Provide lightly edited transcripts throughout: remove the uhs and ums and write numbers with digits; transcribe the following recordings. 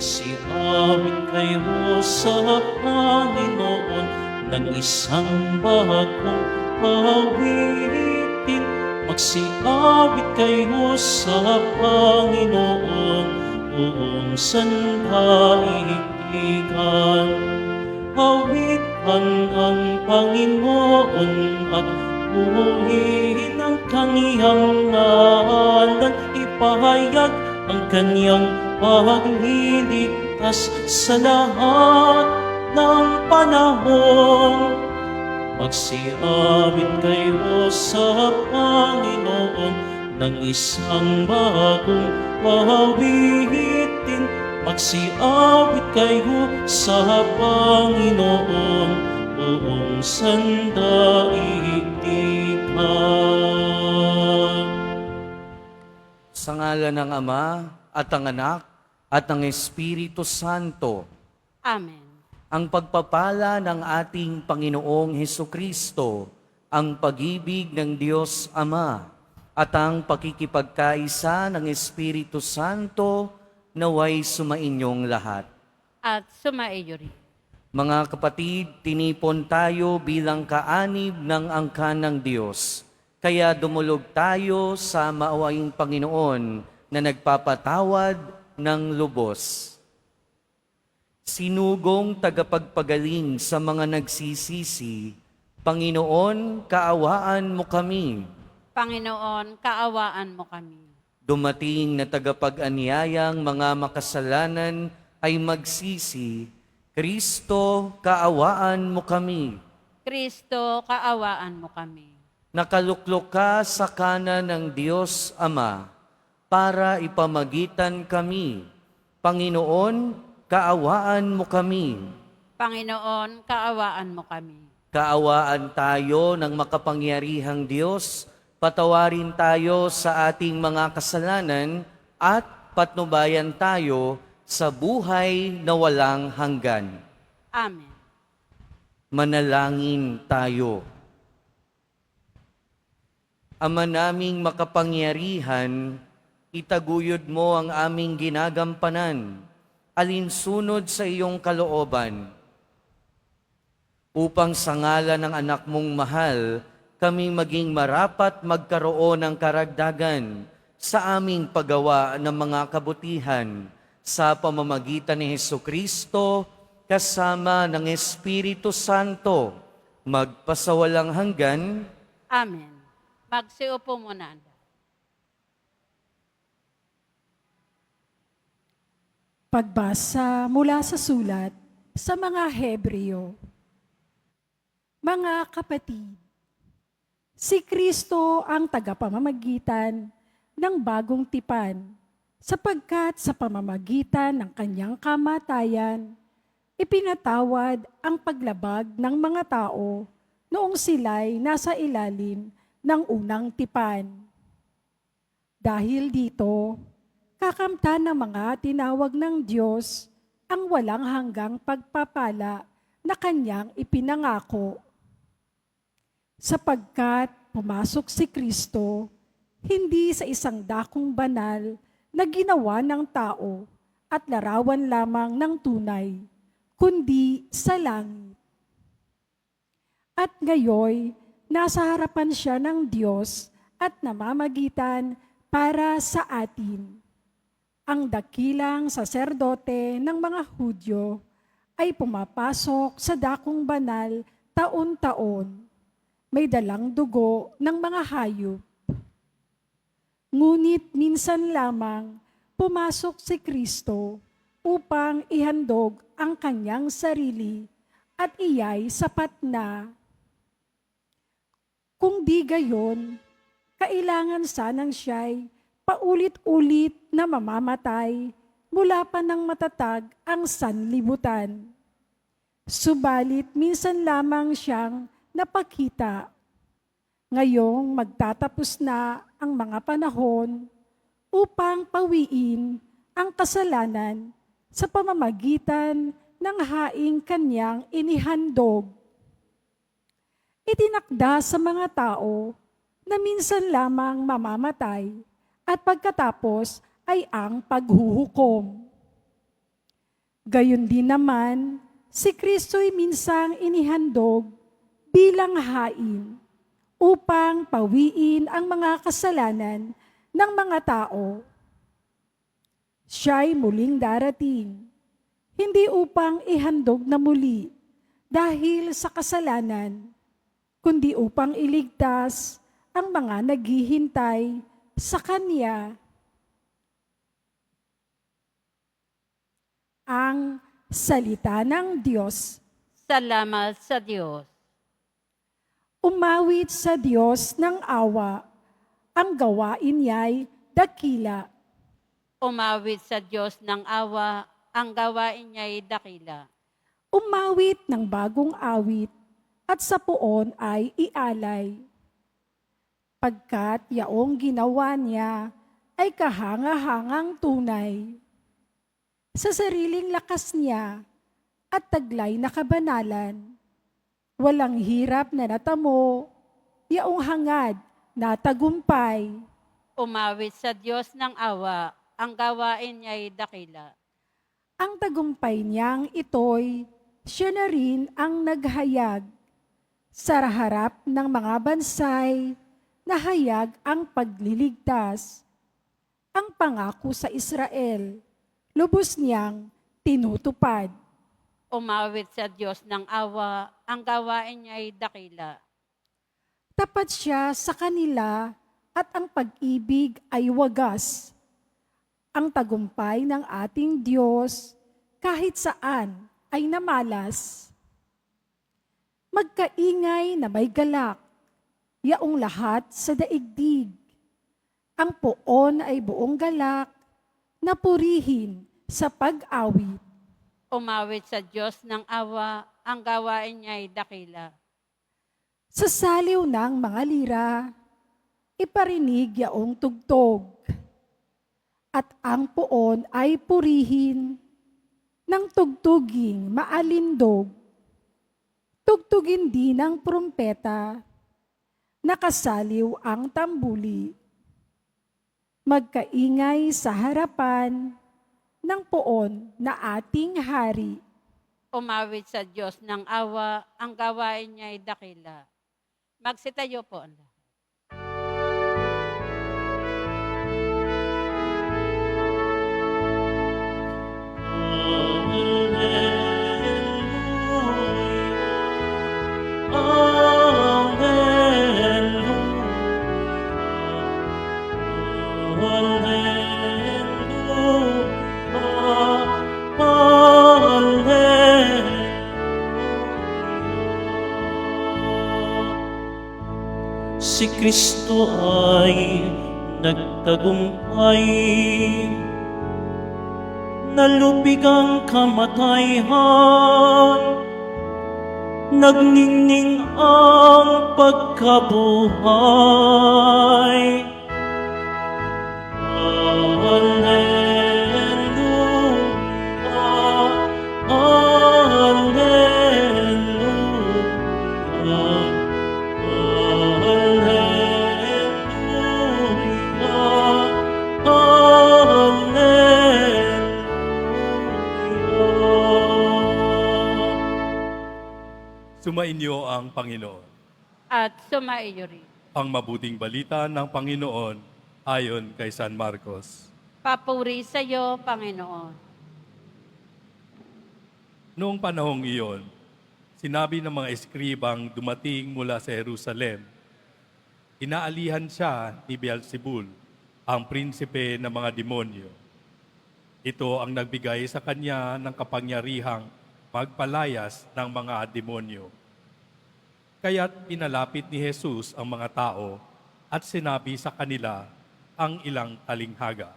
Magsiawit kayo sa Panginoon ng isang bagong awitin. Magsiawit kayo sa Panginoon, buong sandaigdigan. Awitan ang Panginoon at purihin ang kaniyang ngalan. Ipahayag ang kaniyang pagliligtas sa lahat ng panahon. Magsiawit kayo sa Panginoon ng isang bagong awitin. Magsiawit kayo sa Panginoon, buong sandaigdigan. Sa ngalan ng Ama at ng Anak at ng Espiritu Santo, Amen. ang pagpapala ng ating Panginoong Hesukristo, ang pag-ibig ng Diyos Ama, at ang pakikipagkaisa ng Espiritu Santo naway sumainyong lahat. At sumaiyo rin. Mga kapatid, tinipon tayo bilang kaanib ng angkan ng Diyos. Kaya dumulog tayo sa maawaing Panginoon na nagpapatawad ng lubos. Sinugong tagapagpagaling sa mga nagsisisi, Panginoon, kaawaan mo kami. Panginoon, kaawaan mo kami. Dumating na tagapag-anyayang mga makasalanan ay magsisi, Kristo, kaawaan mo kami. Kristo, kaawaan mo kami. Nakaluklok ka sa kanan ng Diyos Ama para ipamagitan kami. Panginoon, kaawaan mo kami. Panginoon, kaawaan mo kami. Kaawaan tayo ng makapangyarihang Diyos, patawarin tayo sa ating mga kasalanan at patnubayan tayo sa buhay na walang hanggan. Amen. Manalangin tayo. Ama naming makapangyarihan, itaguyod mo ang aming ginagampanan, alinsunod sa iyong kalooban, upang sa ngalan ng anak mong mahal, kami maging marapat magkaroon ng karagdagan sa aming paggawa ng mga kabutihan sa pamamagitan ni Hesukristo kasama ng Espiritu Santo, magpasawalang hanggan. Amen. Magsiupo muna. Pagbasa mula sa sulat sa mga Hebreo. Mga kapatid, si Kristo ang tagapamamagitan ng bagong tipan, sapagkat sa pamamagitan ng kanyang kamatayan, ipinatawad ang paglabag ng mga tao noong sila'y nasa ilalim ng unang tipan. Dahil dito, kakamtan ng mga tinawag ng Diyos ang walang hanggang pagpapala na kanyang ipinangako. Sapagkat pumasok si Kristo, hindi sa isang dakong banal na ginawa ng tao at larawan lamang ng tunay, kundi sa langit. At ngayoy, nasa harapan siya ng Diyos at namamagitan para sa atin. Ang dakilang saserdote ng mga Hudyo ay pumapasok sa dakong banal taon-taon. May dalang dugo ng mga hayop. Ngunit minsan lamang pumasok si Kristo upang ihandog ang kanyang sarili at iyay sapat na. Kung di gayon, kailangan sanang siya'y paulit-ulit na mamamatay mula pa ng matatag ang sanlibutan. Subalit minsan lamang siyang napakita. Ngayong magtatapos na ang mga panahon upang pawiin ang kasalanan sa pamamagitan ng haing kanyang inihandog. Itinakda sa mga tao na minsan lamang mamamatay at pagkatapos ay ang paghuhukom. Gayon din naman, si Kristo'y minsang inihandog bilang hain upang pawiin ang mga kasalanan ng mga tao. Siya'y muling darating, hindi upang ihandog na muli dahil sa kasalanan, kundi upang iligtas ang mga naghihintay sa Kanya. Ang salita ng Diyos. Salamat sa Diyos. Umawit sa Diyos ng awa, ang gawain niya'y dakila. Umawit sa Diyos ng awa, ang gawain niya'y dakila. Umawit ng bagong awit, at sa puon ay ialay. Pagkat yaong ginawa niya ay kahanga-hangang tunay. Sa sariling lakas niya at taglay na kabanalan, walang hirap na natamo, yaong hangad na tagumpay. Umawit sa Diyos ng awa, ang gawain niya'y dakila. Ang tagumpay niyang ito'y siya na rin ang naghayag. Sa harap ng mga bansay, nahayag ang pagliligtas. Ang pangako sa Israel, lubos niyang tinutupad. Umawit sa Diyos ng awa, ang gawain niya'y dakila. Tapat siya sa kanila at ang pag-ibig ay wagas. Ang tagumpay ng ating Diyos kahit saan ay namalas. Magkaingay na may galak, yaong lahat sa daigdig. Ang poon ay buong galak, na purihin sa pag-awit. Umawit sa Diyos ng awa, ang gawain niya'y dakila. Sa saliw ng mga lira, iparinig yaong tugtog. At ang poon ay purihin ng tugtuging maalindog. Tugtugin din ng trumpeta, nakasaliw ang tambuli. Magkaingay sa harapan ng poon na ating hari. Umawit sa Diyos ng awa, ang gawain niya'y dakila. Magsitayo po ang lahat. Si Kristo ay nagtagumpay, nalubig ang kamatayan, nagningning ang pagkabuhay. Sumainyo ang Panginoon. At sumaiyo rin. Ang mabuting balita ng Panginoon ayon kay San Marcos. Papuri sa iyo, Panginoon. Noong panahong iyon, sinabi ng mga eskribang dumating mula sa Jerusalem, inaalihan siya ni Beelzebul, ang prinsipe ng mga demonyo. Ito ang nagbigay sa kanya ng kapangyarihang magpalayas ng mga demonyo. Kaya't pinalapit ni Jesus ang mga tao at sinabi sa kanila ang ilang talinghaga.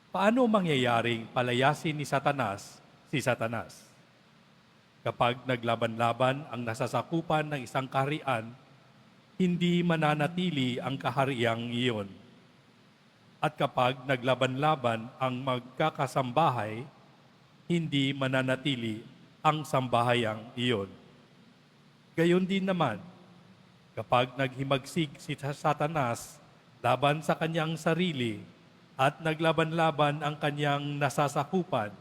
Paano mangyayaring palayasin ni Satanas si Satanas? Kapag naglaban-laban ang nasasakupan ng isang kaharian, hindi mananatili ang kahariang iyon. At kapag naglaban-laban ang magkakasambahay, hindi mananatili ang sambahayang iyon. Gayon din naman, kapag naghimagsik si Satanas laban sa kanyang sarili at naglaban-laban ang kanyang nasasakupan,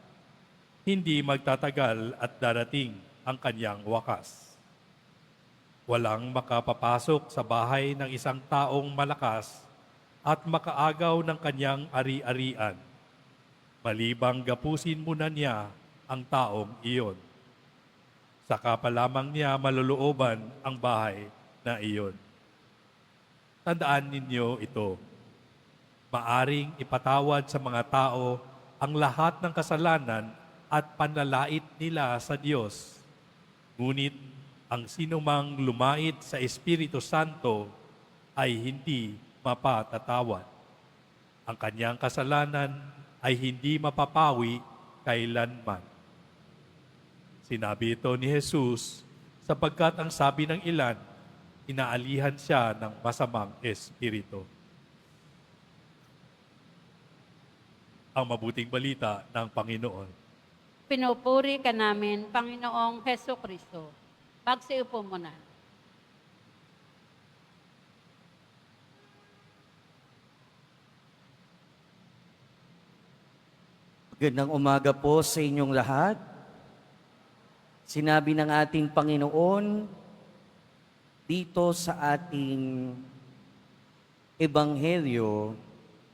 hindi magtatagal at darating ang kanyang wakas. Walang makapapasok sa bahay ng isang taong malakas at makaagaw ng kanyang ari-arian, malibang gapusin muna niya ang taong iyon. Saka pa lamang niya malulooban ang bahay na iyon. Tandaan ninyo ito. Maaring ipatawad sa mga tao ang lahat ng kasalanan at panlalait nila sa Diyos. Ngunit ang sinumang lumait sa Espiritu Santo ay hindi mapatatawad. Ang kanyang kasalanan ay hindi mapapawi kailanman. Sinabi ito ni Jesus sapagkat ang sabi ng ilan, inaalihan siya ng masamang espiritu. Ang mabuting balita ng Panginoon. Pinupuri ka namin, Panginoong Heso Kristo. Magsiupo muna. Magandang umaga po sa inyong lahat. Sinabi ng ating Panginoon dito sa ating Ebanghelyo,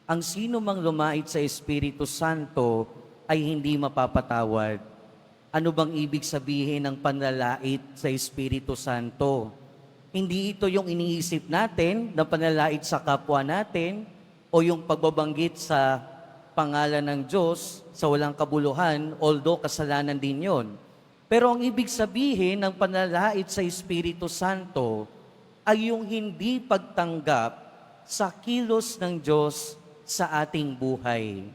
ang sino mang lumait sa Espiritu Santo ay hindi mapapatawad. Ano bang ibig sabihin ng panlalait sa Espiritu Santo? Hindi ito yung iniisip natin na panlalait sa kapwa natin o yung pagbabanggit sa pangalan ng Diyos sa walang kabuluhan, although kasalanan din yon. Pero ang ibig sabihin ng panlalait sa Espiritu Santo ay yung hindi pagtanggap sa kilos ng Diyos sa ating buhay.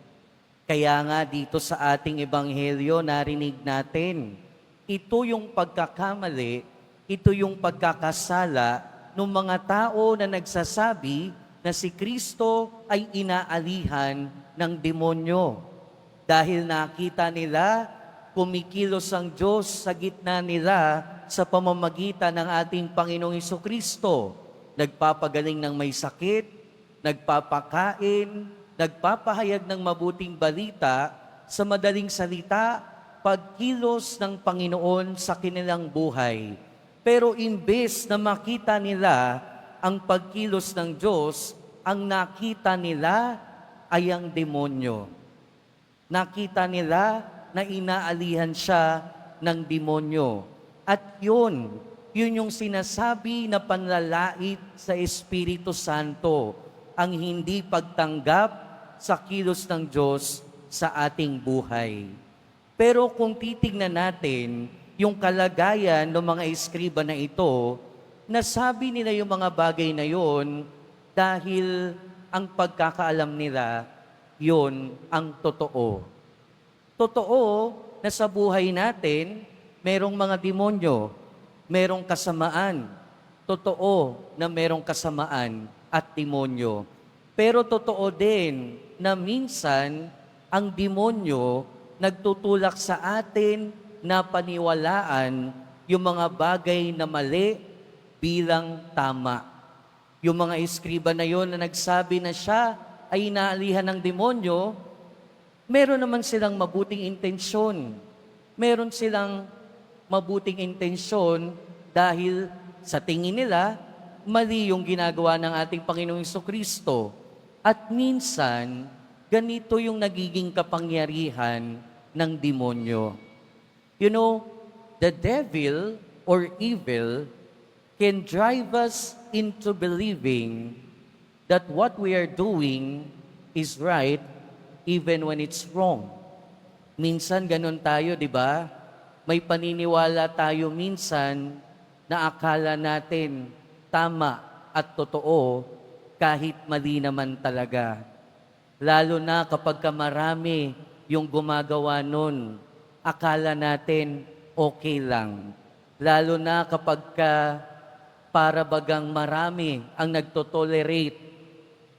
Kaya nga dito sa ating Ebanghelyo narinig natin, ito yung pagkakamali, ito yung pagkakasala ng mga tao na nagsasabi na si Kristo ay inaalihan ng demonyo. Dahil nakita nila, kumikilos ang Diyos sa gitna nila sa pamamagitan ng ating Panginoong Jesucristo. Nagpapagaling ng may sakit, nagpapakain, nagpapahayag ng mabuting balita, sa madaling salita, pagkilos ng Panginoon sa kanilang buhay. Pero imbes na makita nila ang pagkilos ng Diyos, ang nakita nila ay ang demonyo. Nakita nila na inaalihan siya ng demonyo. At yun yung sinasabi na panlalait sa Espiritu Santo, ang hindi pagtanggap sa kilos ng Diyos sa ating buhay. Pero kung titignan natin yung kalagayan ng mga eskriba na ito, nasabi nila yung mga bagay na yon dahil ang pagkakaalam nila, yon ang totoo. Totoo na sa buhay natin, merong mga demonyo, merong kasamaan. Totoo na merong kasamaan at demonyo. Pero totoo din na minsan ang demonyo nagtutulak sa atin na paniwalaan yung mga bagay na mali bilang tama. Yung mga eskriba na yon na nagsabi na siya ay inaalihan ng demonyo, meron naman silang mabuting intensyon. Meron silang mabuting intensyon dahil sa tingin nila, mali yung ginagawa ng ating Panginoong Jesucristo. At minsan, ganito yung nagiging kapangyarihan ng demonyo. You know, the devil or evil can drive us into believing that what we are doing is right even when it's wrong. Minsan ganun tayo, di ba? May paniniwala tayo minsan na akala natin tama at totoo kahit mali naman talaga. Lalo na kapag marami yung gumagawa nun, akala natin okay lang. Lalo na kapag para bagang marami ang nagtotolerate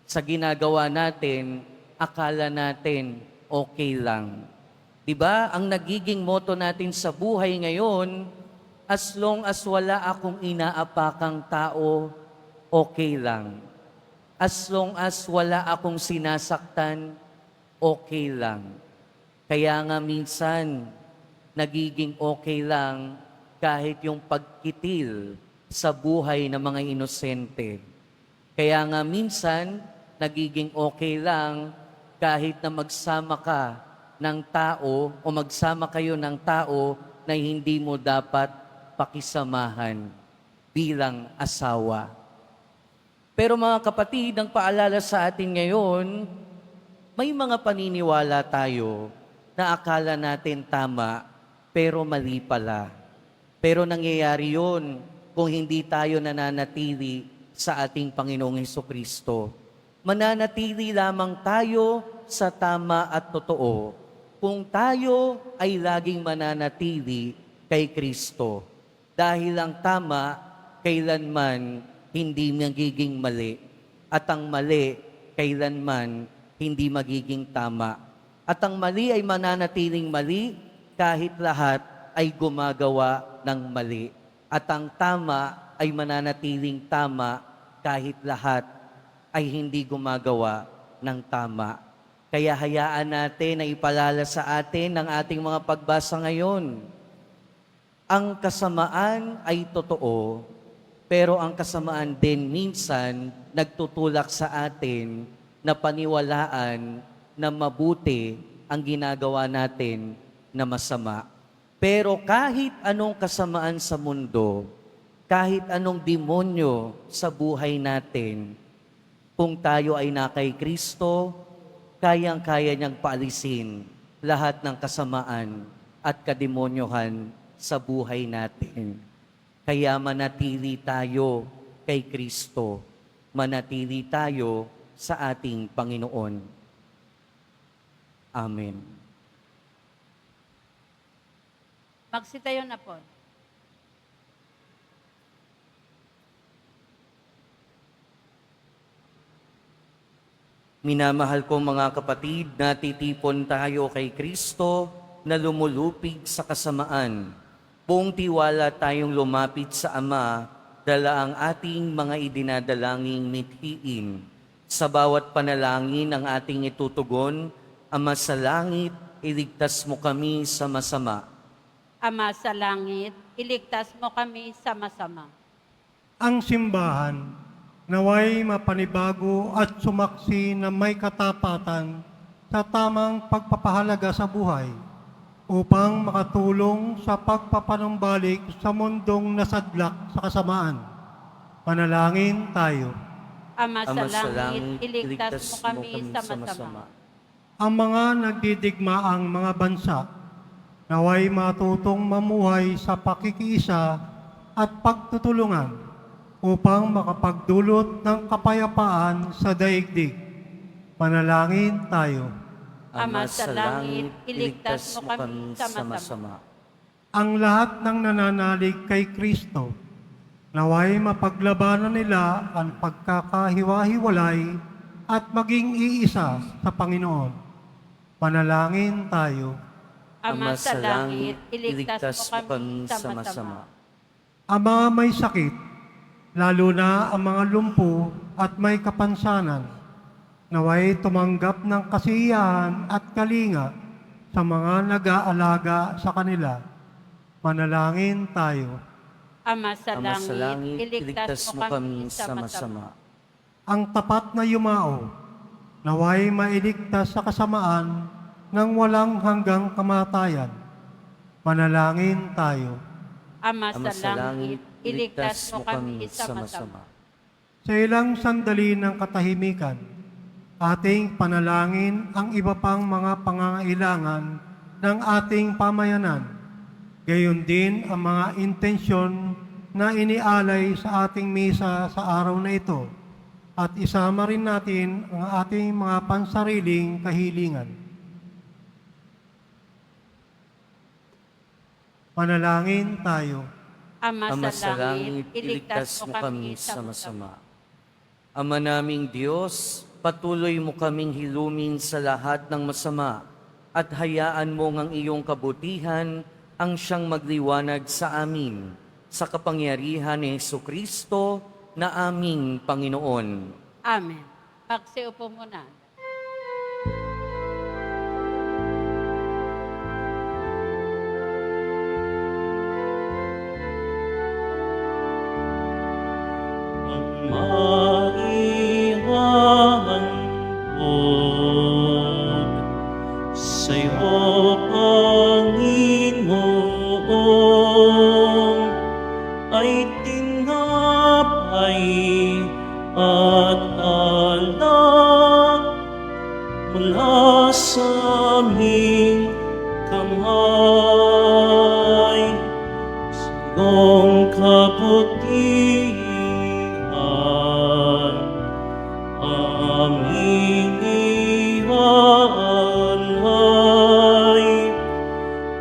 sa ginagawa natin, akala natin okay lang. Diba? Ang nagiging motto natin sa buhay ngayon, as long as wala akong inaapakang tao, okay lang. As long as wala akong sinasaktan, okay lang. Kaya nga minsan, nagiging okay lang kahit yung pagkitil sa buhay ng mga inosente. Kaya nga minsan, nagiging okay lang kahit na magsama ka ng tao o magsama kayo ng tao na hindi mo dapat pakisamahan bilang asawa. Pero mga kapatid, ang paalala sa atin ngayon, may mga paniniwala tayo na akala natin tama, pero mali pala. Pero nangyayari yun kung hindi tayo nananatili sa ating Panginoong Hesukristo. Mananatili lamang tayo sa tama at totoo kung tayo ay laging mananatili kay Kristo. Dahil ang tama, kailanman hindi magiging mali. At ang mali, kailanman hindi magiging tama. At ang mali ay mananatiling mali kahit lahat ay gumagawa ng mali. At ang tama ay mananatiling tama kahit lahat ay hindi gumagawa ng tama. Kaya hayaan natin na ipalala sa atin ng ating mga pagbasa ngayon. Ang kasamaan ay totoo, pero ang kasamaan din minsan nagtutulak sa atin na paniwalaan na mabuti ang ginagawa natin na masama. Pero kahit anong kasamaan sa mundo, kahit anong demonyo sa buhay natin, kung tayo ay na kay Kristo, kayang-kaya niyang paalisin lahat ng kasamaan at kademonyohan sa buhay natin. Kaya manatili tayo kay Kristo, manatili tayo sa ating Panginoon. Amen. Magsitayo na po. Minamahal kong mga kapatid, natitipon tayo kay Kristo na lumulupig sa kasamaan. Buong tiwala tayong lumapit sa Ama, dala ang ating mga idinadalangin mithiin. Sa bawat panalangin ang ating itutugon, Ama sa langit, iligtas mo kami sa masama. Ama sa langit, iligtas mo kami sa masama. Ang simbahan, naway mapanibago at sumaksi na may katapatan sa tamang pagpapahalaga sa buhay upang makatulong sa pagpapanumbalik sa mundong nasadlak sa kasamaan. Panalangin tayo. Ama sa langit, iligtas mo kami sa masama. Ang mga nagdidigmaang mga bansa, naway matutong mamuhay sa pakikiisa at pagtutulungan upang makapagdulot ng kapayapaan sa daigdig. Panalangin tayo. Ama sa langit, iligtas mo kami sa masama. Ang lahat ng nananalig kay Kristo, naway mapaglabanan nila ang pagkakahiwa-hiwalay at maging iisa sa Panginoon. Panalangin tayo. Ama sa langit, iligtas mo kami sa masama. Ama may sakit, lalo na ang mga lumpo at may kapansanan, naway tumanggap ng kasiyahan at kalinga sa mga nag-aalaga sa kanila. Manalangin tayo. Ama sa langit, iligtas mo kami sa masama. Ang tapat na yumao, naway mailigtas sa kasamaan ng walang hanggang kamatayan. Manalangin tayo. Ama sa langit, iligtas mo kami sa masama. Sa ilang sandali ng katahimikan, ating panalangin ang iba pang mga pangangailangan ng ating pamayanan. Gayon din ang mga intensyon na inialay sa ating misa sa araw na ito. At isama rin natin ang ating mga pansariling kahilingan. Manalangin tayo. Ama sa langit, iligtas mo kami sa masama. Ama naming Diyos, patuloy mo kaming hilumin sa lahat ng masama at hayaan mo ang iyong kabutihan ang siyang magliwanag sa amin sa kapangyarihan ni Jesucristo na aming Panginoon. Amen. Pagsiupo muna. mula sa aming kamay. Sa iyong kabutihan, aming iaalay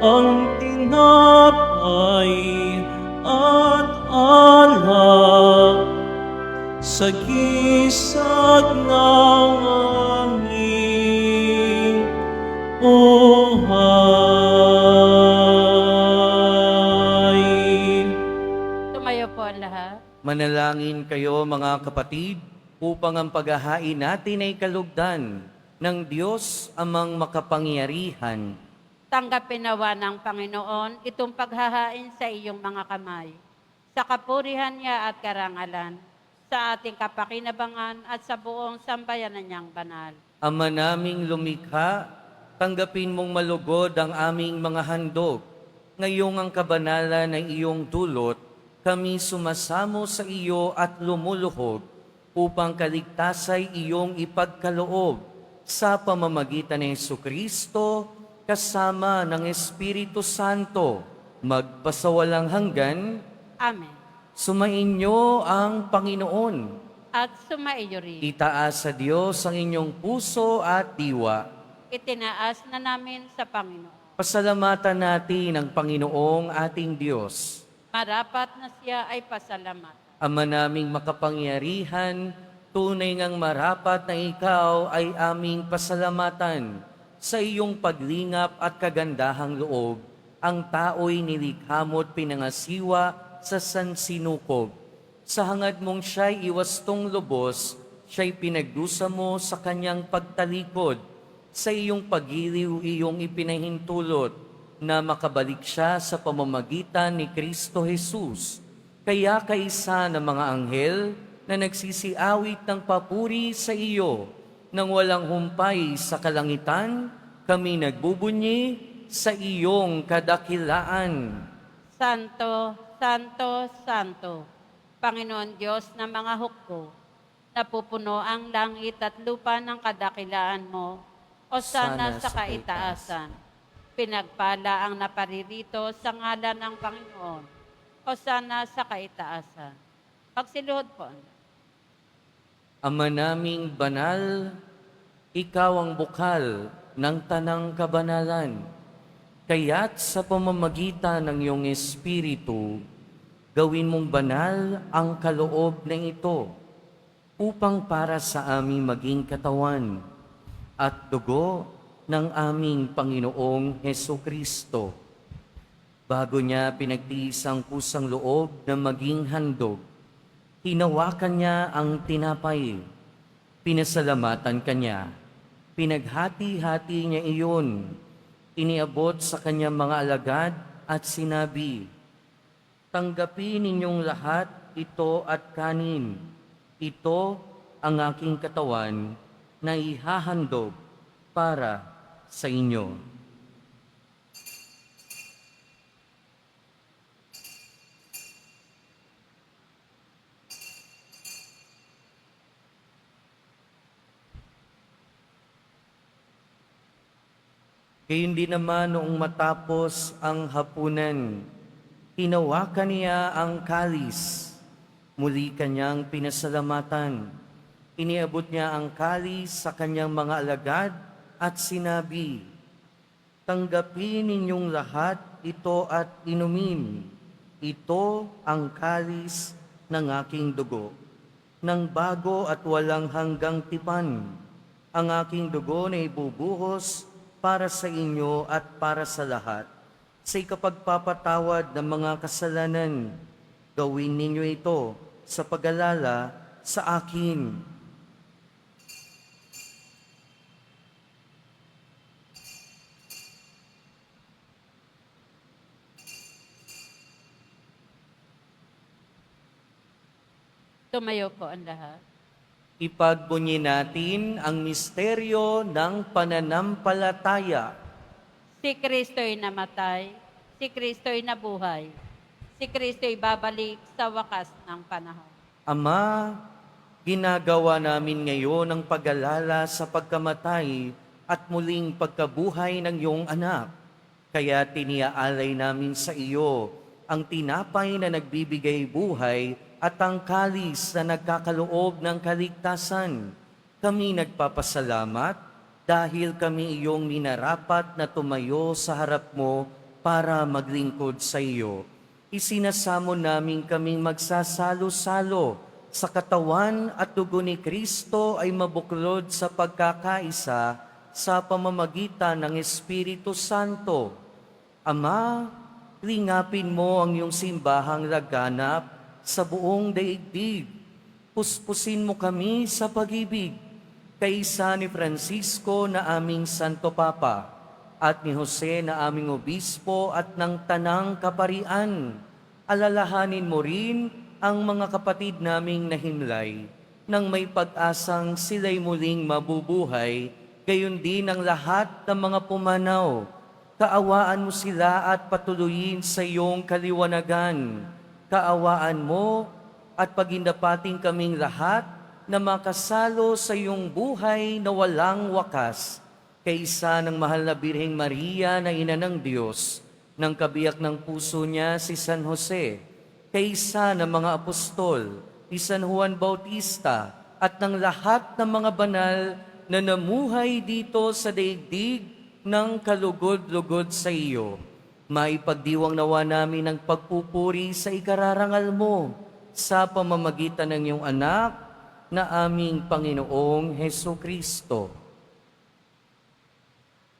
ang tinapay at alak sa gisag ng aming buhay. Tumayo po ang lahat. Manalangin kayo mga kapatid upang ang paghahain natin ay kalugdan ng Diyos amang makapangyarihan. Tanggapin nawa ng Panginoon itong paghahain sa iyong mga kamay, sa kapurihan niya at karangalan, sa ating kapakinabangan at sa buong sambayanan niyang banal. Ama naming lumikha, tanggapin mong malugod ang aming mga handog. Ngayong ang kabanalan ng iyong dulot, kami sumasamo sa iyo at lumuluhog upang kaligtasay iyong ipagkaloob sa pamamagitan ni Jesucristo kasama ng Espiritu Santo, magpasawalang hanggan. Amen. Sumainyo ang Panginoon. At sumaiyo rin. Itaas sa Diyos ang inyong puso at diwa. Itinaas na namin sa Panginoon. Pasalamatan natin ang Panginoong ating Diyos. Marapat na siya ay pasalamat. Ama naming makapangyarihan, tunay ngang marapat na ikaw ay aming pasalamatan. Sa iyong paglingap at kagandahang loob, ang tao'y nilikha mo't pinangasiwa sa sansinukob. Sa hangad mong siya'y iwastong lubos, siya'y pinagdusa mo sa kanyang pagtalikod. Sa iyong pagiliw iyong ipinahintulot, na makabalik siya sa pamamagitan ni Kristo Jesus. Kaya kaisa ng mga anghel na nagsisiawit ng papuri sa iyo, nang walang humpay sa kalangitan, kami nagbubunyi sa iyong kadakilaan. Santo, Santo, Santo, Panginoon Diyos ng mga hukbo, napupuno ang langit at lupa ng kadakilaan mo, o sana sa kaitaasan. Pinagpala ang naparirito sa ngalan ng Panginoon, o sana sa kaitaasan. Pagsiluhod po. Ama naming banal, ikaw ang bukal ng tanang kabanalan. Kaya't sa pamamagitan ng iyong Espiritu, gawin mong banal ang kaloob ng ito upang para sa aming maging katawan at dugo ng aming Panginoong Hesukristo. Bago niya pinagtiis ang kusang loob na maging handog, hinawakan niya ang tinapay, pinasalamatan kanya, pinaghati-hati niya iyon, iniabot sa kanyang mga alagad at sinabi, "Tanggapin ninyong lahat ito at kanin. Ito ang aking katawan na ihahandog para sa inyo." Gayon din naman noong matapos ang hapunan, hinawakan niya ang kalis. Muli kanyang pinasalamatan. Iniabot niya ang kalis sa kanyang mga alagad at sinabi, "Tanggapin ninyong lahat ito at inumin. Ito ang kalis ng aking dugo, ng bago at walang hanggang tipan. Ang aking dugo na ibubuhos para sa inyo at para sa lahat, sa ikapagpapatawad ng mga kasalanan. Gawin ninyo ito sa pag-alala sa akin." Tumayo po ang lahat. Ipagbunyi natin ang misteryo ng pananampalataya. Si Kristo'y namatay, si Kristo'y nabuhay, si Kristo'y babalik sa wakas ng panahon. Ama, ginagawa namin ngayon ang pag-alala sa pagkamatay at muling pagkabuhay ng iyong anak. Kaya tiniaalay namin sa iyo ang tinapay na nagbibigay buhay at ang kalis na nagkakaloob ng kaligtasan. Kami nagpapasalamat dahil kami iyong minarapat na tumayo sa harap mo para maglingkod sa iyo. Isinasamo namin kaming magsasalo-salo sa katawan at dugo ni Kristo ay mabuklod sa pagkakaisa sa pamamagitan ng Espiritu Santo. Ama, lingapin mo ang iyong simbahang laganap sa buong daigdig. Puspusin mo kami sa pag-ibig, kaisa ni Francisco na aming Santo Papa, at ni Jose na aming obispo at ng Tanang Kaparian. Alalahanin mo rin ang mga kapatid naming nahimlay, nang may pag-asang sila'y muling mabubuhay, gayon din ang lahat ng mga pumanaw. Kaawaan mo sila at patuloyin sa iyong kaliwanagan. Kaawaan mo at pagindapating kaming lahat na makasalo sa iyong buhay na walang wakas, kaysa ng mahal na Birheng Maria na Ina ng Diyos, ng kabiyak ng puso niya si San Jose, kaysa ng mga apostol, ni San Juan Bautista, at ng lahat ng mga banal na namuhay dito sa daigdig ng kalugod-lugod sa iyo. Maipagdiwang nawa namin ang pagpupuri sa ikararangal mo sa pamamagitan ng iyong anak na aming Panginoong Heso Kristo.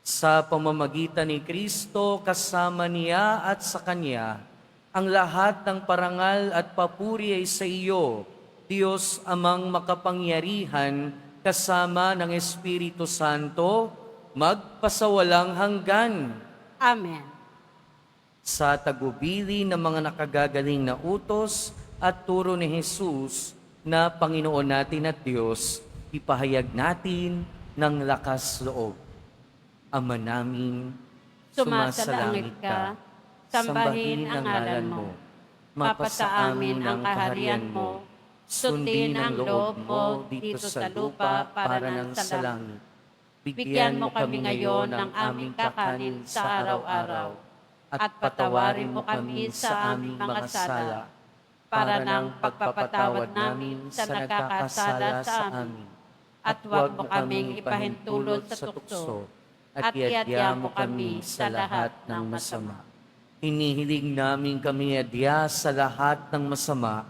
Sa pamamagitan ni Kristo, kasama niya at sa Kanya, ang lahat ng parangal at papuri ay sa iyo, Diyos Amang makapangyarihan, kasama ng Espiritu Santo, magpasawalang hanggan. Amen. Sa tagubili ng mga nakagagaling na utos at turo ni Jesus na Panginoon natin at Diyos, ipahayag natin ng lakas loob. Ama namin, Sumasalangit ka, sambahin ang ngalan mo. Mapasa amin ang kaharian mo. Sundin ang loob mo dito sa lupa para ng sa langit. Bigyan mo kami ngayon ng aming kakanin sa araw-araw. At patawarin mo kami sa aming mga sala, para ng pagpapatawad namin sa nagkakasala sa amin. At huwag mo kaming ipahintulot sa tukso, at iadya mo kami sa lahat ng masama. Hinihiling namin kami adya sa lahat ng masama,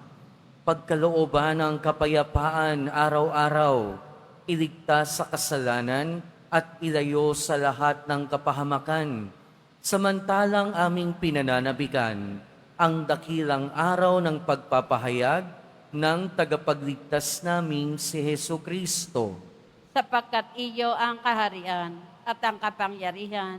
pagkalooban ng kapayapaan araw-araw, iligtas sa kasalanan at ilayo sa lahat ng kapahamakan, samantalang aming pinananabikan ang dakilang araw ng pagpapahayag ng tagapagligtas naming si Heso Kristo. Sapagkat iyo ang kaharian, at ang kapangyarihan,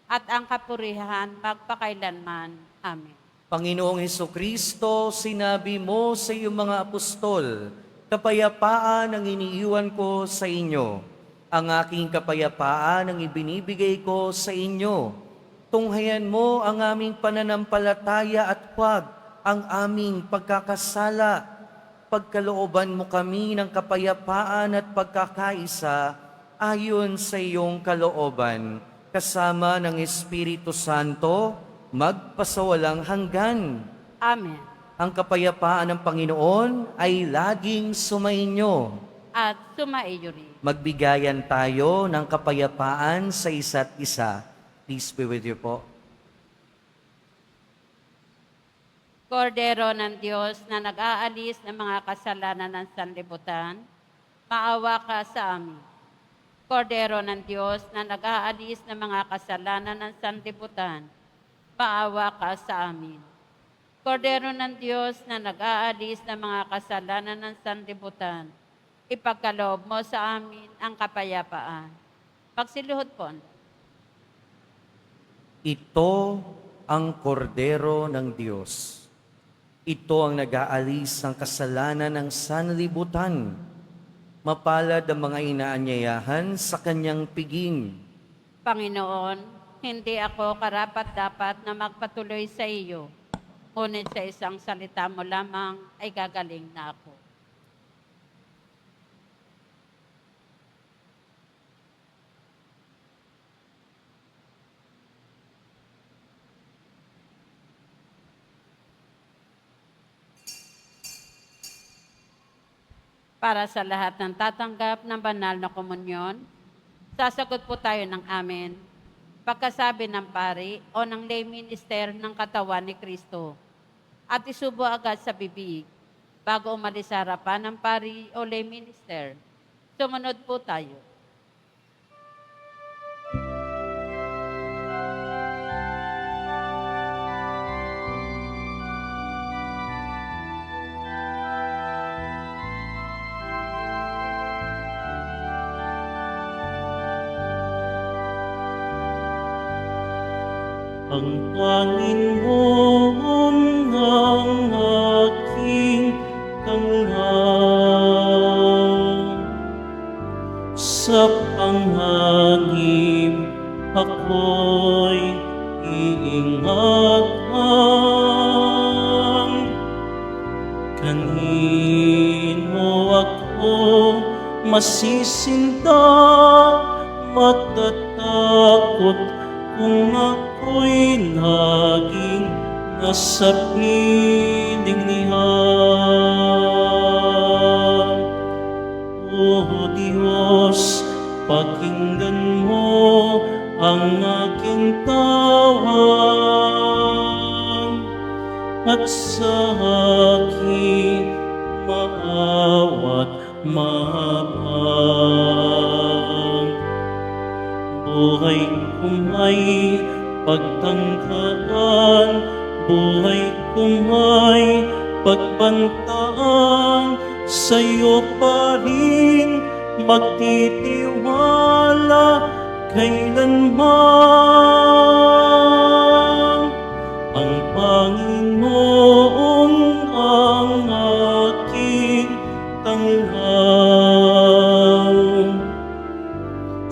at ang kapurihan magpakailanman. Amen. Panginoong Heso Kristo, sinabi mo sa iyong mga apostol, kapayapaan ang iniiwan ko sa inyo. Ang aking kapayapaan ang ibinibigay ko sa inyo. Tunghayan mo ang aming pananampalataya at huwag ang aming pagkakasala. Pagkalooban mo kami ng kapayapaan at pagkakaisa ayon sa iyong kalooban, kasama ng Espiritu Santo, magpasawalang hanggan. Amen. Ang kapayapaan ng Panginoon ay laging sumainyo. At sumaiyo rin. Magbigayan tayo ng kapayapaan sa isa't isa. Peace be with you po. Kordero ng Diyos na nag-aalis ng mga kasalanan ng sanlibutan, maawa ka sa amin. Kordero ng Diyos na nag-aalis ng mga kasalanan ng sanlibutan, maawa ka sa amin. Kordero ng Diyos na nag-aalis ng mga kasalanan ng sanlibutan, ipagkaloob mo sa amin ang kapayapaan. Pagsiluhod po. Ito ang kordero ng Diyos. Ito ang nag-aalis ng kasalanan ng sanlibutan. Mapalad ang mga inaanyayahan sa kanyang piging. Panginoon, hindi ako karapat-dapat na magpatuloy sa iyo, ngunit sa isang salita mo lamang ay gagaling na ako. Para sa lahat ng tatanggap ng banal na komunyon, sasagot po tayo ng amen. Pagkasabi ng pari o ng lay minister ng katawan ni Kristo, at isubo agad sa bibig bago umalis sa harapan ng pari o lay minister. Sumunod po tayo. Ang Panginoon ang aking tanglaw. Sa panganib ako'y iingatan. Kanino ako masisinta, matatakot kung ako'y laging nasa piling niya. O Diyos, pakinggan mo ang aking tawag at sa aking maawa't mahabag. Buhay ko may pagtangkaan, buhay ko may pagbantaan, sa'yo pa rin magtitiwala kailanman. Ang Panginoon ang aking tanglaw.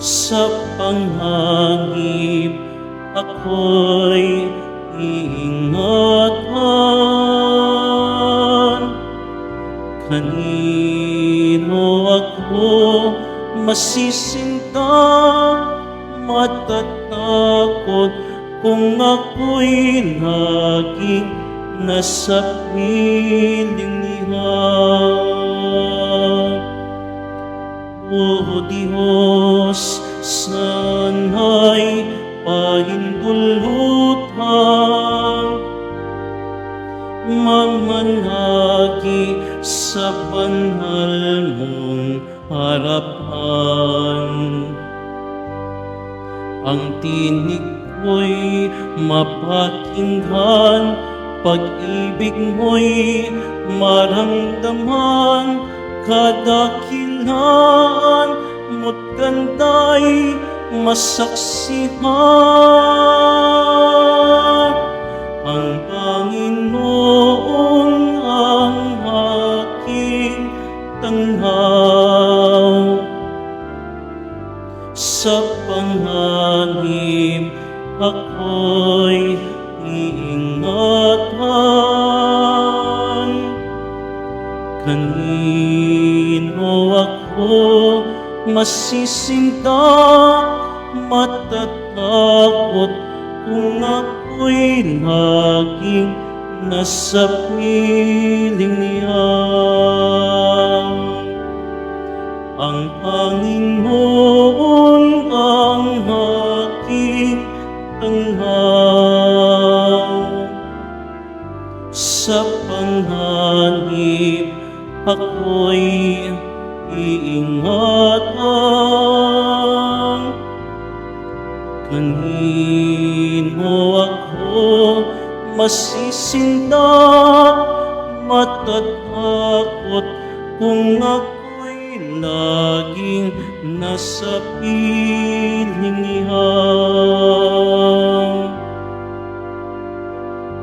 Sa panganib ako'y iingatan. Kanino ako masisinta, matatakot kung ako'y laging nasa piling niya. O Diyos, sana'y pahintulutan, mamalagi sa banal mong harapan. Ang tinig ko'y mapakinggan, pag-ibig mo'y maramdaman, kadakilaan mo't ganda'y masaksihan. Ang Panginoon ang aking tanglaw. Sa panganib ako'y iingatan. Kanino ako masisinta, matatakot kung ako'y laging nasa piling niya. Ang Panginoon ang aking tanglaw. Sa panganib ako'y iingatan. Kanino ako masisinta, matatakot kung ako'y laging nasa piling niya.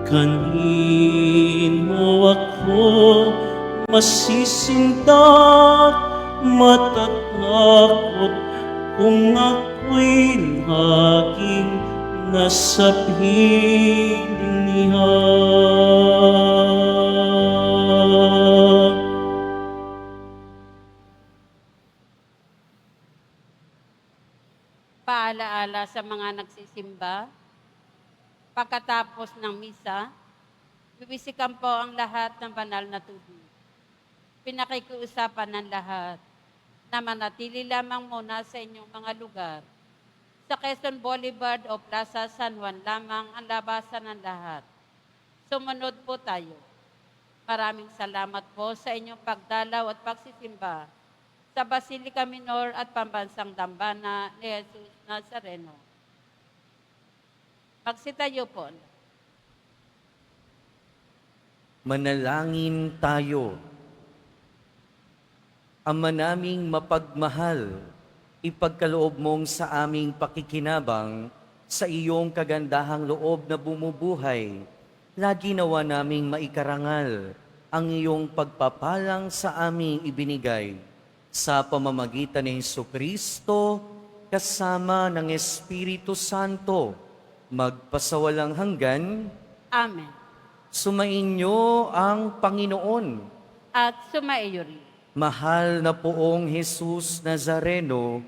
Kanino ako masisinta, matatakot kung ako'y laging nasa piling niya. Paalaala sa mga nagsisimba, pagkatapos ng misa, bibisikan po ang lahat ng banal na tubig. pinakikiusapan ng lahat na manatili lamang muna sa inyong mga lugar. Sa Quezon Boulevard o Plaza San Juan lamang ang labasan ng lahat. Sumunod po tayo. Maraming salamat po sa inyong pagdalaw at pagsisimba sa Basilica Minor at Pambansang Dambana ni Jesus Nazareno. Magsitayo po. Manalangin tayo. Ama naming mapagmahal, ipagkaloob mong sa aming pakikinabang sa iyong kagandahang loob na bumubuhay, lagi nawa naming maikarangal ang iyong pagpapalang sa aming ibinigay sa pamamagitan ni Jesucristo kasama ng Espiritu Santo, magpasawalang hanggan. Amen. Sumainyo ang Panginoon. At sumaiyo rin. Mahal na poong Jesus Nazareno,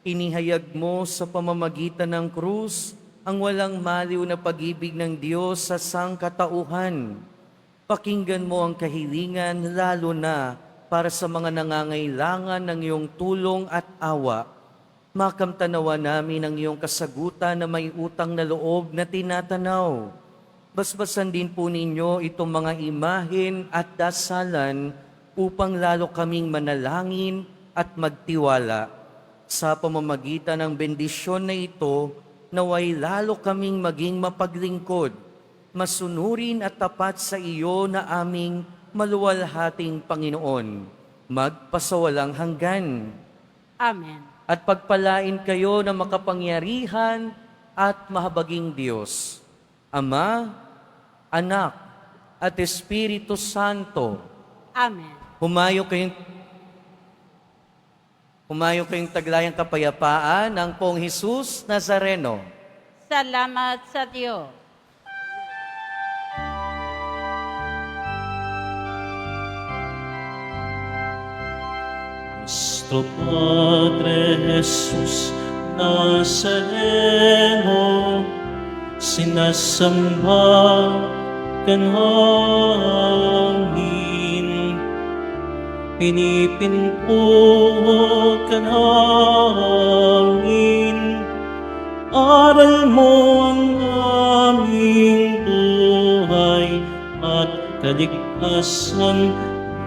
inihayag mo sa pamamagitan ng krus ang walang maliw na pag-ibig ng Diyos sa sangkatauhan. Pakinggan mo ang kahilingan lalo na para sa mga nangangailangan ng iyong tulong at awa. Makamtanawa namin ang iyong kasagutan na may utang na loob na tinatanaw. Basbasan din po ninyo itong mga imahen at dasalan upang lalo kaming manalangin at magtiwala. Sa pamamagitan ng bendisyon na ito, naway lalo kaming maging mapaglingkod, masunurin at tapat sa iyo na aming maluwalhating Panginoon, magpasawalang hanggan. Amen. At pagpalain kayo ng makapangyarihan at mahabaging Diyos, Ama, Anak, at Espiritu Santo. Amen. Humayo kayong taglayang kapayapaan ng Poong Jesus Nazareno. Salamat sa Diyos. Nuestro Padre Jesús Nazareno, sinasamba ka namin, pinipinto ka namin, aral mo ang aming buhay at kaligtasan.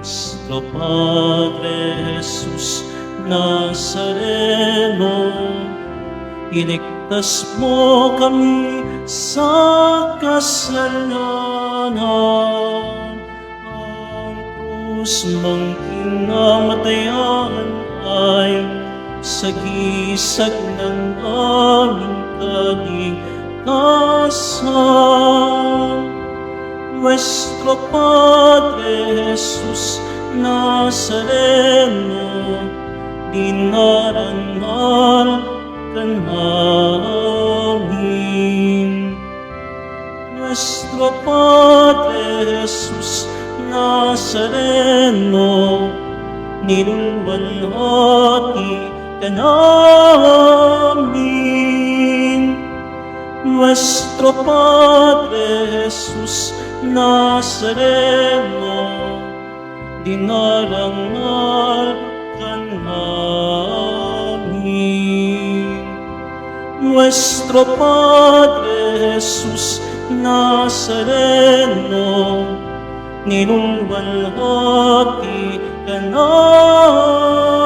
Nuestro Padre Jesús Nazareno, iligtas mo kami sa kasalanan. Ang krus mong kinamatayan ay sagisag ng aming kaligtasan. Nuestro Padre Jesús Nazareno, dinarangal ka namin. Nuestro Padre Jesús Nazareno, nilulwalhati ka namin. Nuestro Padre Jesús Nazareno, dinarangal ka namin. Nuestro Padre Jesús Nazareno, nilulwalhati ka namin.